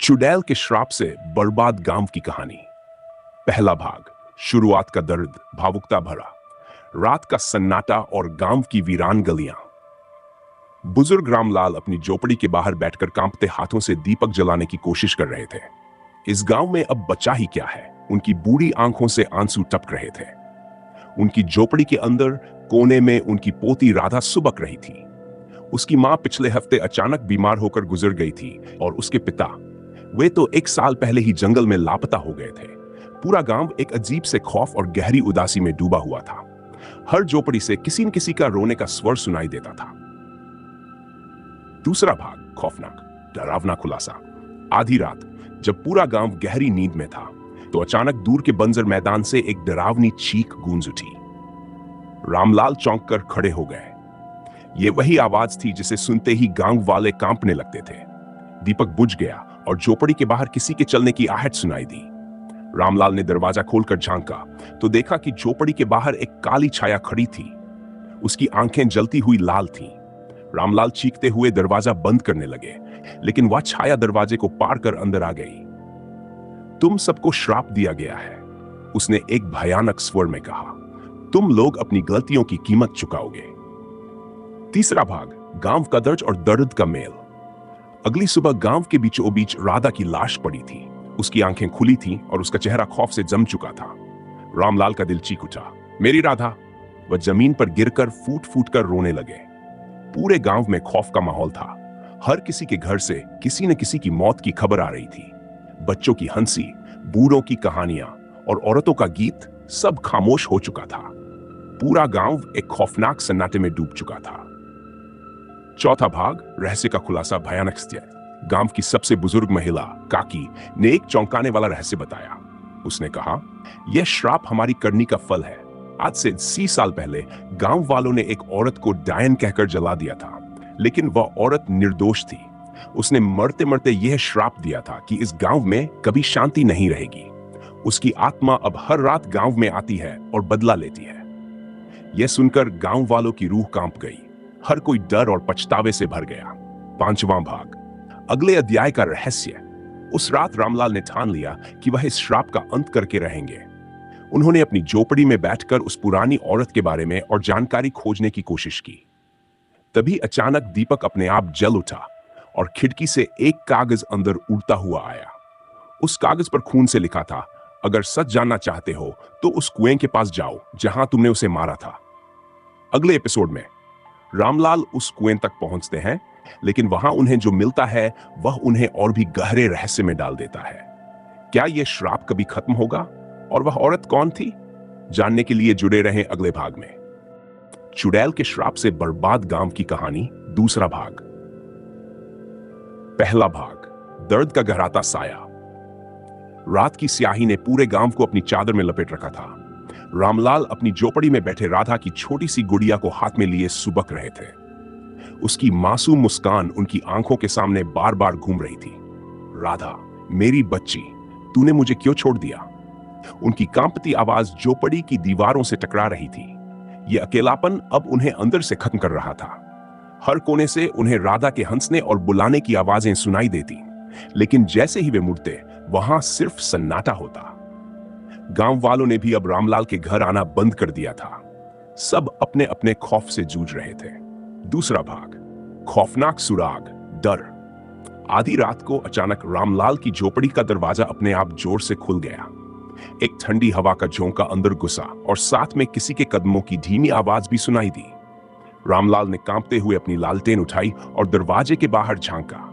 चुड़ैल के श्राप से बर्बाद गांव की कहानी। पहला भाग। शुरुआत का दर्द, भावुकता भरा, रात का सन्नाटा और गांव की वीरान गलियां। बुजुर्ग रामलाल अपनी झोपड़ी के बाहर बैठकर कांपते हाथों से दीपक जलाने की कोशिश कर रहे थे। इस गांव में अब बचा ही क्या है। उनकी बूढ़ी आंखों से आंसू टपक रहे थे। उनकी झोपड़ी के अंदर कोने में उनकी पोती राधा सुबक रही थी। उसकी मां पिछले हफ्ते अचानक बीमार होकर गुजर गई थी और उसके पिता, वे तो 1 साल पहले ही जंगल में लापता हो गए थे। पूरा गांव एक अजीब से खौफ और गहरी उदासी में डूबा हुआ था। हर झोपड़ी से किसी न किसी का रोने का स्वर सुनाई देता था। दूसरा भाग। खौफनाक, डरावना खुलासा। आधी रात जब पूरा गांव गहरी नींद में था तो अचानक दूर के बंजर मैदान से एक डरावनी चीख गूंज उठी। रामलाल चौंक कर खड़े हो गए। ये वही आवाज थी जिसे सुनते ही गांव वाले कांपने लगते थे। दीपक बुझ गया और झोपड़ी के बाहर किसी के चलने की आहट सुनाई दी। रामलाल ने दरवाजा खोलकर झांका तो देखा कि झोपड़ी के बाहर एक काली छाया खड़ी थी। उसकी आंखें जलती हुई लाल थीं। रामलाल चीखते हुए दरवाजा बंद करने लगे, लेकिन वह छाया दरवाजे को पार कर अंदर आ गई। तुम सबको श्राप दिया गया है, उसने एक भयानक स्वर में कहा। तुम लोग अपनी गलतियों की कीमत चुकाओगे। तीसरा भाग। गांव का दर्द और दर्द का मेल। अगली सुबह गांव के बीचों बीच राधा की लाश पड़ी थी। उसकी आंखें खुली थीं और उसका चेहरा खौफ से जम चुका था। रामलाल का दिल चीख उठा, मेरी राधा। वह जमीन पर गिरकर फूट फूट कर रोने लगे। पूरे गांव में खौफ का माहौल था। हर किसी के घर से किसी न किसी की मौत की खबर आ रही थी। बच्चों की हंसी, बूढ़ों की कहानियां और औरतों का गीत, सब खामोश हो चुका था। पूरा गांव एक खौफनाक सन्नाटे में डूब चुका था। चौथा भाग। रहस्य का खुलासा, भयानक सत्य। गांव की सबसे बुजुर्ग महिला काकी ने एक चौंकाने वाला रहस्य बताया। उसने कहा, यह श्राप हमारी करनी का फल है। आज से 80 साल पहले गांव वालों ने एक औरत को डायन कहकर जला दिया था, लेकिन वह औरत निर्दोष थी। उसने मरते मरते यह श्राप दिया था कि इस गांव में कभी शांति नहीं रहेगी। उसकी आत्मा अब हर रात गांव में आती है और बदला लेती है। यह सुनकर गांव वालों की रूह कांप गई। हर कोई डर और पछतावे से भर गया। पांचवां भाग। अगले अध्याय का रहस्य। उस रात रामलाल ने ठान लिया कि वह इस श्राप का अंत करके रहेंगे। उन्होंने अपनी झोपड़ी में बैठकर उस पुरानी औरत के बारे में और जानकारी खोजने की कोशिश की। तभी अचानक दीपक अपने आप जल उठा और खिड़की से एक कागज अंदर उड़ता हुआ आया। उस कागज पर खून से लिखा था, अगर सच जानना चाहते हो तो उस कुएं के पास जाओ जहां तुमने उसे मारा था। अगले एपिसोड में रामलाल उस कुएं तक पहुंचते हैं, लेकिन वहां उन्हें जो मिलता है वह उन्हें और भी गहरे रहस्य में डाल देता है। क्या यह श्राप कभी खत्म होगा और वह औरत कौन थी? जानने के लिए जुड़े रहें अगले भाग में। चुड़ैल के श्राप से बर्बाद गांव की कहानी, दूसरा भाग। पहला भाग। दर्द का गहराता साया। रात की स्याही ने पूरे गांव को अपनी चादर में लपेट रखा था। रामलाल अपनी झोपड़ी में बैठे राधा की छोटी सी गुड़िया को हाथ में लिए सुबक रहे थे। उसकी मासूम मुस्कान उनकी आंखों के सामने बार बार घूम रही थी। राधा, मेरी बच्ची, तूने मुझे क्यों छोड़ दिया? उनकी कांपती आवाज झोपड़ी की दीवारों से टकरा रही थी। यह अकेलापन अब उन्हें अंदर से खत्म कर रहा था। हर कोने से उन्हें राधा के हंसने और बुलाने की आवाजें सुनाई देती, लेकिन जैसे ही वे मुड़ते वहां सिर्फ सन्नाटा होता। गांव वालों ने भी अब रामलाल के घर आना बंद कर दिया था। सब अपने अपने खौफ से जूझ रहे थे। दूसरा भाग। खौफनाक सुराग, डर। आधी रात को अचानक रामलाल की झोपड़ी का दरवाजा अपने आप जोर से खुल गया। एक ठंडी हवा का झोंका अंदर घुसा और साथ में किसी के कदमों की धीमी आवाज भी सुनाई दी। रामलाल ने कांपते हुए अपनी लालटेन उठाई और दरवाजे के बाहर झांका।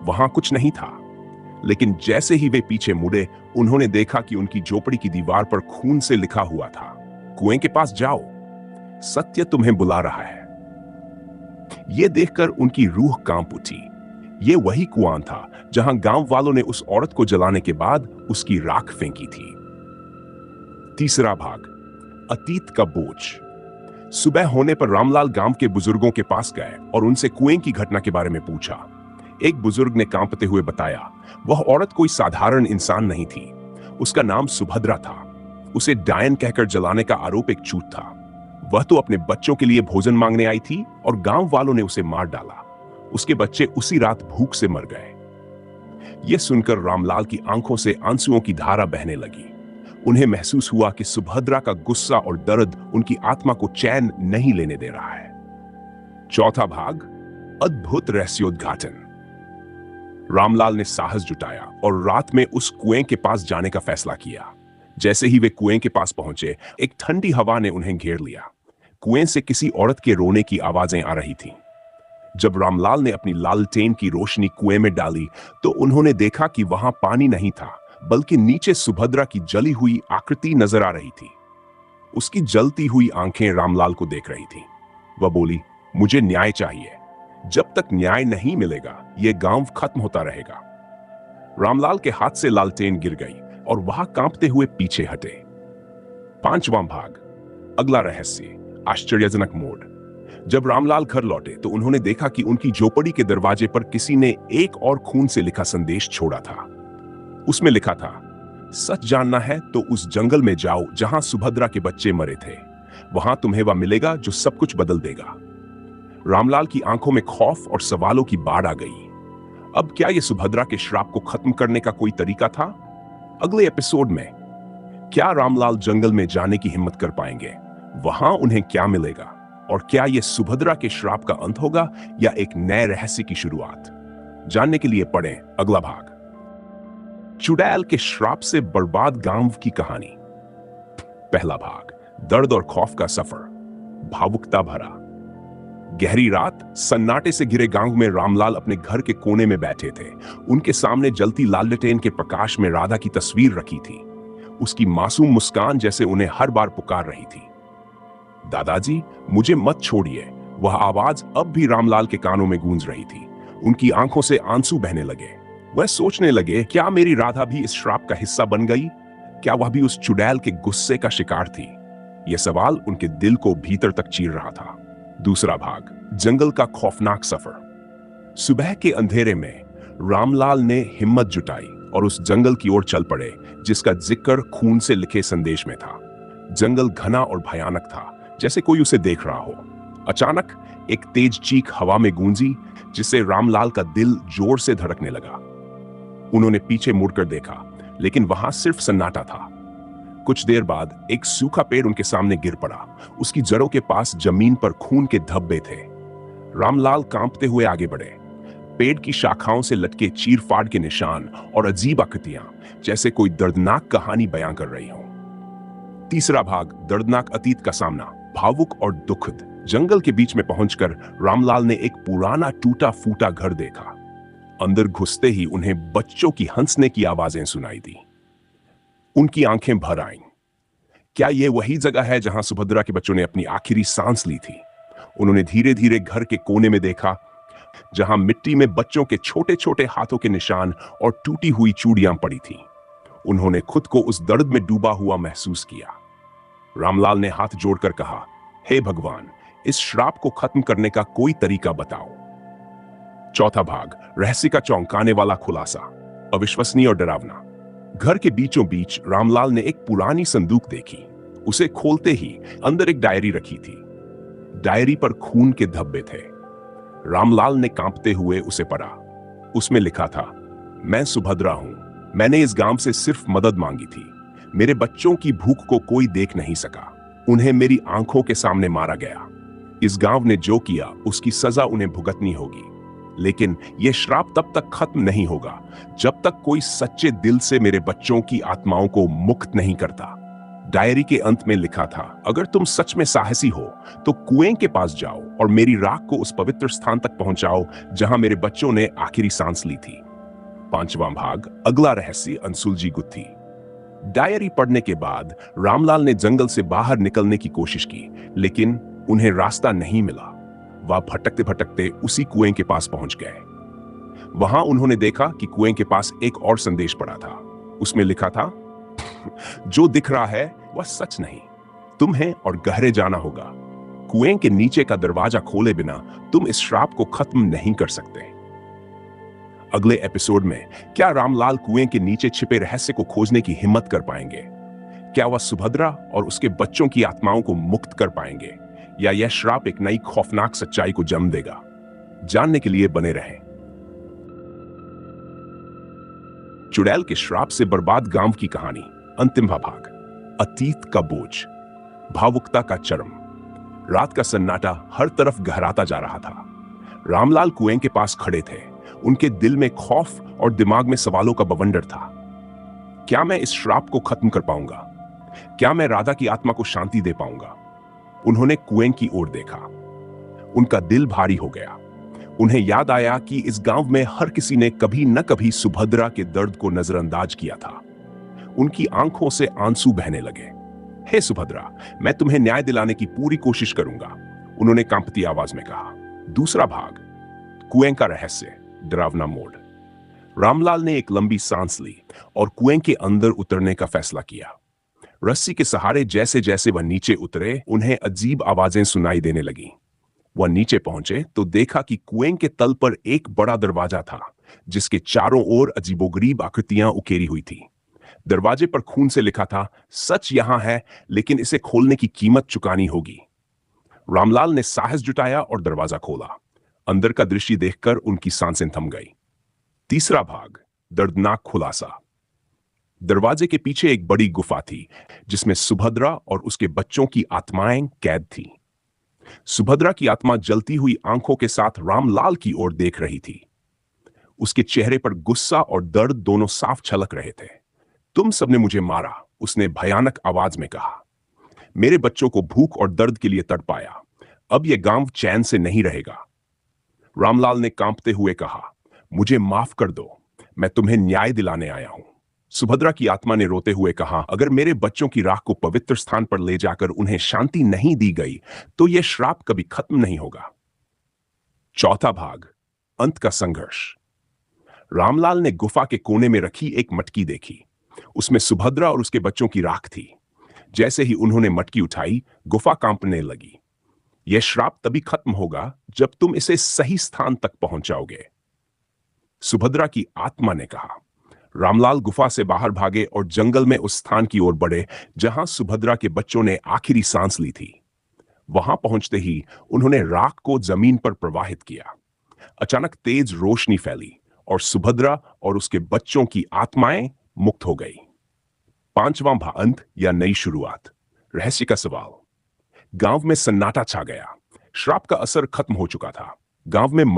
वहां कुछ नहीं था, लेकिन जैसे ही वे पीछे मुड़े उन्होंने देखा कि उनकी झोपड़ी की दीवार पर खून से लिखा हुआ था, कुएं के पास जाओ, सत्य तुम्हें बुला रहा है। यह देखकर उनकी रूह कांप उठी। यह वही कुआं था जहां गांव वालों ने उस औरत को जलाने के बाद उसकी राख फेंकी थी। तीसरा भाग। अतीत का बोझ। सुबह होने पर रामलाल गांव के बुजुर्गों के पास गए और उनसे कुएं की घटना के बारे में पूछा। एक बुजुर्ग ने कांपते हुए बताया, वह औरत कोई साधारण इंसान नहीं थी। उसका नाम सुभद्रा था। उसे डायन कहकर जलाने का आरोप एक झूठ था। वह तो अपने बच्चों के लिए भोजन मांगने आई थी और गांव वालों ने उसे मार डाला। उसके बच्चे उसी रात भूख से मर गए। यह सुनकर रामलाल की आंखों से आंसुओं की धारा बहने लगी। उन्हें महसूस हुआ कि सुभद्रा का गुस्सा और दर्द उनकी आत्मा को चैन नहीं लेने दे रहा है। चौथा भाग, अद्भुत रहस्योद्घाटन। रामलाल ने साहस जुटाया और रात में उस कुएं के पास जाने का फैसला किया। जैसे ही वे कुएं के पास पहुंचे, एक ठंडी हवा ने उन्हें घेर लिया। कुएं से किसी औरत के रोने की आवाजें आ रही थीं। जब रामलाल ने अपनी लालटेन की रोशनी कुएं में डाली, तो उन्होंने देखा कि वहां पानी नहीं था, बल्कि नीचे सुभद्रा की जली हुई आकृति नजर आ रही थी। उसकी जलती हुई आंखें रामलाल को देख रही थीं। वह बोली, मुझे न्याय चाहिए। जब तक न्याय नहीं मिलेगा, यह गांव खत्म होता रहेगा। रामलाल के हाथ से लालटेन गिर गई और वहां कांपते हुए पीछे हटे। पांचवां भाग, अगला रहस्य, आश्चर्यजनक मोड़। जब रामलाल घर लौटे तो उन्होंने देखा कि उनकी झोपड़ी के दरवाजे पर किसी ने एक और खून से लिखा संदेश छोड़ा था। उसमें लिखा था, सच जानना है तो उस जंगल में जाओ जहां सुभद्रा के बच्चे मरे थे। वहां तुम्हें वह मिलेगा जो सब कुछ बदल देगा। रामलाल की आंखों में खौफ और सवालों की बाढ़ आ गई। अब क्या यह सुभद्रा के श्राप को खत्म करने का कोई तरीका था? अगले एपिसोड में क्या रामलाल जंगल में जाने की हिम्मत कर पाएंगे? वहां उन्हें क्या मिलेगा? और क्या यह सुभद्रा के श्राप का अंत होगा या एक नए रहस्य की शुरुआत? जानने के लिए पढ़ें अगला भाग। चुड़ैल के श्राप से बर्बाद गांव की कहानी। पहला भाग, दर्द और खौफ का सफर, भावुकता भरा। गहरी रात, सन्नाटे से घिरे गांव में रामलाल अपने घर के कोने में बैठे थे। उनके सामने जलती लालटेन के प्रकाश में राधा की तस्वीर रखी थी। उसकी मासूम मुस्कान जैसे उन्हें हर बार पुकार रही थी। दादाजी, मुझे मत छोड़िए। वह आवाज अब भी रामलाल के कानों में गूंज रही थी। उनकी आंखों से आंसू बहने लगे। वह सोचने लगे, क्या मेरी राधा भी इस श्राप का हिस्सा बन गई? क्या वह भी उस चुड़ैल के गुस्से का शिकार थी? यह सवाल उनके दिल को भीतर तक चीर रहा था। दूसरा भाग, जंगल का खौफनाक सफर। सुबह के अंधेरे में रामलाल ने हिम्मत जुटाई और उस जंगल की ओर चल पड़े जिसका जिक्र खून से लिखे संदेश में था। जंगल घना और भयानक था, जैसे कोई उसे देख रहा हो। अचानक एक तेज चीख हवा में गूंजी, जिससे रामलाल का दिल जोर से धड़कने लगा। उन्होंने पीछे मुड़कर देखा, लेकिन वहां सिर्फ सन्नाटा था। कुछ देर बाद एक सूखा पेड़ उनके सामने गिर पड़ा। उसकी जड़ों के पास जमीन पर खून के धब्बे थे। रामलाल कांपते हुए आगे बढ़े। पेड़ की शाखाओं से लटके चीर-फाड़ के निशान और अजीब आकृतियां, जैसे कोई दर्दनाक कहानी बयां कर रही हो। तीसरा भाग, दर्दनाक अतीत का सामना, भावुक और दुखद। जंगल के बीच में पहुंचकर रामलाल ने एक पुराना टूटा फूटा घर देखा। अंदर घुसते ही उन्हें बच्चों की हंसने की आवाजें सुनाई दी। उनकी आंखें भर आईं। क्या यह वही जगह है जहां सुभद्रा के बच्चों ने अपनी आखिरी सांस ली थी? उन्होंने धीरे धीरे घर के कोने में देखा, जहां मिट्टी में बच्चों के छोटे छोटे हाथों के निशान और टूटी हुई चूड़ियां पड़ी थीं। उन्होंने खुद को उस दर्द में डूबा हुआ महसूस किया। रामलाल ने हाथ जोड़कर कहा, हे भगवान, इस श्राप को खत्म करने का कोई तरीका बताओ। चौथा भाग, रहस्य का चौंकाने वाला खुलासा, अविश्वसनीय और डरावना। घर के बीचों बीच रामलाल ने एक पुरानी संदूक देखी। उसे खोलते ही अंदर एक डायरी रखी थी। डायरी पर खून के धब्बे थे। रामलाल ने कांपते हुए उसे पढ़ा। उसमें लिखा था, मैं सुभद्रा हूं। मैंने इस गांव से सिर्फ मदद मांगी थी। मेरे बच्चों की भूख को कोई देख नहीं सका। उन्हें मेरी आंखों के सामने मारा गया। इस गांव ने जो किया उसकी सजा उन्हें भुगतनी होगी। लेकिन यह श्राप तब तक खत्म नहीं होगा जब तक कोई सच्चे दिल से मेरे बच्चों की आत्माओं को मुक्त नहीं करता। डायरी के अंत में लिखा था, अगर तुम सच में साहसी हो तो कुएं के पास जाओ और मेरी राख को उस पवित्र स्थान तक पहुंचाओ जहां मेरे बच्चों ने आखिरी सांस ली थी। पांचवां भाग, अगला रहस्य, अनसुलझी गुत्थी। डायरी पढ़ने के बाद रामलाल ने जंगल से बाहर निकलने की कोशिश की, लेकिन उन्हें रास्ता नहीं मिला। वह भटकते भटकते उसी कुएं के पास पहुंच गए। वहां उन्होंने देखा कि कुएं के पास एक और संदेश पड़ा था। उसमें लिखा था, जो दिख रहा है वह सच नहीं, तुम्हें और गहरे जाना होगा। कुएं के नीचे का दरवाजा खोले बिना तुम इस श्राप को खत्म नहीं कर सकते। अगले एपिसोड में क्या रामलाल कुएं के नीचे छिपे रहस्य को खोजने की हिम्मत कर पाएंगे? क्या वह सुभद्रा और उसके बच्चों की आत्माओं को मुक्त कर पाएंगे, या यह श्राप एक नई खौफनाक सच्चाई को जन्म देगा? जानने के लिए बने रहें। चुड़ैल के श्राप से बर्बाद गांव की कहानी। अंतिम भाग। अतीत का बोझ, भावुकता का चरम। रात का सन्नाटा हर तरफ गहराता जा रहा था। रामलाल कुएं के पास खड़े थे। उनके दिल में खौफ और दिमाग में सवालों का बवंडर था। क्या मैं इस श्राप को खत्म कर पाऊंगा? क्या मैं राधा की आत्मा को शांति दे पाऊंगा? उन्होंने कुएं की ओर देखा। उनका दिल भारी हो गया। उन्हें याद आया कि इस गांव में हर किसी ने कभी न कभी सुभद्रा के दर्द को नजरअंदाज किया था। उनकी आंखों से आंसू बहने लगे। हे सुभद्रा, मैं तुम्हें न्याय दिलाने की पूरी कोशिश करूंगा, उन्होंने कांपती आवाज में कहा। दूसरा भाग, कुएं का रहस्य, डरावना मोड़। रामलाल ने एक लंबी सांस ली और कुएं के अंदर उतरने का फैसला किया। रस्सी के सहारे जैसे जैसे वह नीचे उतरे, उन्हें अजीब आवाजें सुनाई देने लगीं। वह नीचे पहुंचे तो देखा कि कुएं के तल पर एक बड़ा दरवाजा था, जिसके चारों ओर अजीबोगरीब आकृतियां उकेरी हुई थी। दरवाजे पर खून से लिखा था, सच यहां है, लेकिन इसे खोलने की कीमत चुकानी होगी। रामलाल ने साहस जुटाया और दरवाजा खोला। अंदर का दृश्य देखकर उनकी सांसें थम गई। तीसरा भाग, दर्दनाक खुलासा। दरवाजे के पीछे एक बड़ी गुफा थी, जिसमें सुभद्रा और उसके बच्चों की आत्माएं कैद थीं। सुभद्रा की आत्मा जलती हुई आंखों के साथ रामलाल की ओर देख रही थी। उसके चेहरे पर गुस्सा और दर्द दोनों साफ झलक रहे थे। तुम सबने मुझे मारा, उसने भयानक आवाज में कहा। मेरे बच्चों को भूख और दर्द के लिए तड़पाया। अब यह गांव चैन से नहीं रहेगा। रामलाल ने कांपते हुए कहा, मुझे माफ कर दो, मैं तुम्हें न्याय दिलाने आया हूं। सुभद्रा की आत्मा ने रोते हुए कहा, अगर मेरे बच्चों की राख को पवित्र स्थान पर ले जाकर उन्हें शांति नहीं दी गई तो यह श्राप कभी खत्म नहीं होगा। चौथा भाग, अंत का संघर्ष। रामलाल ने गुफा के कोने में रखी एक मटकी देखी। उसमें सुभद्रा और उसके बच्चों की राख थी। जैसे ही उन्होंने मटकी उठाई, गुफा कांपने लगी। यह श्राप तभी खत्म होगा जब तुम इसे सही स्थान तक पहुंचाओगे, सुभद्रा की आत्मा ने कहा। रामलाल गुफा से बाहर भागे और जंगल में उस स्थान की ओर बढ़े जहां सुभद्रा के बच्चों ने आखिरी सांस ली थी। वहां पहुंचते ही उन्होंने राख को जमीन पर प्रवाहित किया। अचानक तेज रोशनी फैली और सुभद्रा और उसके बच्चों की आत्माएं मुक्त हो गई। पांचवां भाग, अंत या नई शुरुआत, रहस्य का सवाल। गांव में सन्नाटा छा गया। श्राप का असर खत्म हो चुका था। गांव में